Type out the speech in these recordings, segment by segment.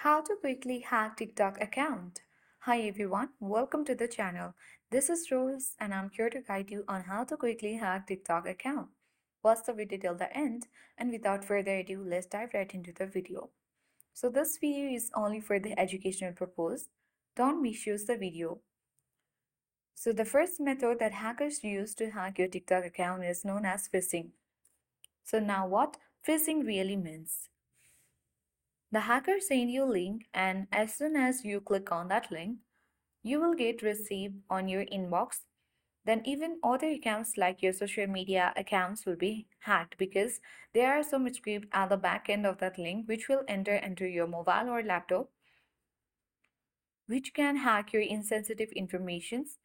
How to quickly hack TikTok account. Hi everyone, welcome to the channel. This is Rose and I'm here to guide you on how to quickly hack TikTok account. Watch the video till the end and without further ado, let's dive right into the video. So this video is only for the educational purpose. Don't misuse the video. So the first method that hackers use to hack your TikTok account is known as phishing. So now what phishing really means? The hacker send you a link and as soon as you click on that link, you will get receipt on your inbox. Then even other accounts like your social media accounts will be hacked because there are some script at the back end of that link which will enter into your mobile or laptop, which can hack your insensitive informations.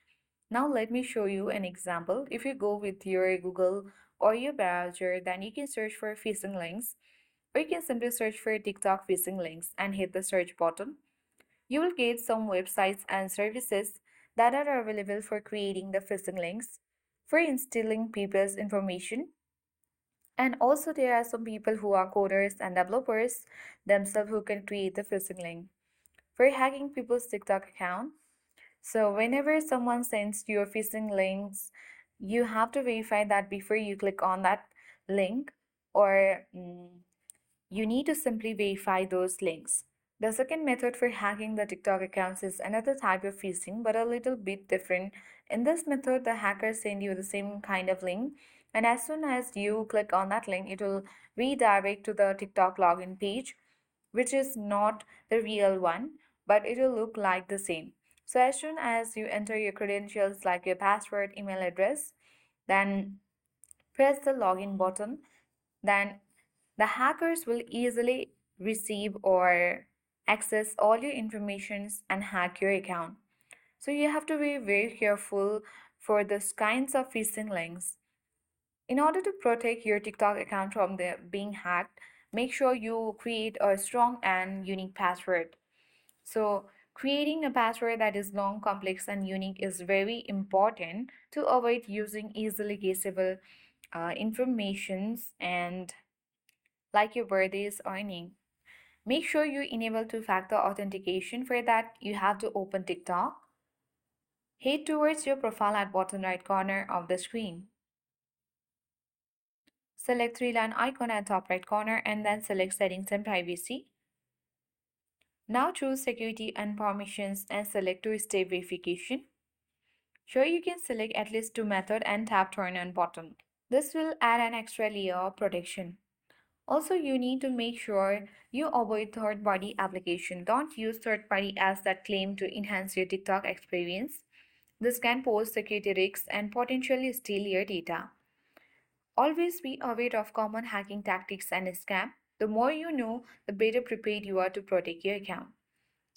Now let me show you an example. If you go with your Google or your browser, then you can search for phishing links, or you can simply search for TikTok phishing links and hit the search button. You will get some websites and services that are available for creating the phishing links, for instilling people's information. And also there are some people who are coders and developers themselves who can create the phishing link for hacking people's TikTok account. So whenever someone sends you a phishing links, you have to verify that before you click on that link, or you need to simply verify those links. The second method for hacking the TikTok accounts is another type of phishing, but a little bit different. In this method, the hackers send you the same kind of link, and as soon as you click on that link, it will redirect to the TikTok login page, which is not the real one, but it will look like the same. So as soon as you enter your credentials like your password, email address, then press the login button, then the hackers will easily receive or access all your informations and hack your account. So you have to be very careful for these kinds of phishing links. In order to protect your TikTok account from being hacked, make sure you create a strong and unique password. So creating a password that is long, complex, and unique is very important to avoid using easily guessable informations and like your birthdays or name. Make sure you enable two-factor authentication. For that, you have to open TikTok. Head towards your profile at bottom right corner of the screen. Select three-line icon at top right corner and then select settings and privacy. Now choose security and permissions and select two-step verification. Here you can select at least two method and tap turn on button. This will add an extra layer of protection. Also, you need to make sure you avoid third-party application. Don't use third-party apps that claim to enhance your TikTok experience. This can pose security risks and potentially steal your data. Always be aware of common hacking tactics and scam. The more you know, the better prepared you are to protect your account.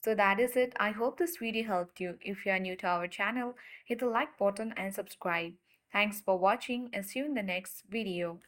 So that is it. I hope this video helped you. If you are new to our channel, hit the like button and subscribe. Thanks for watching and see you in the next video.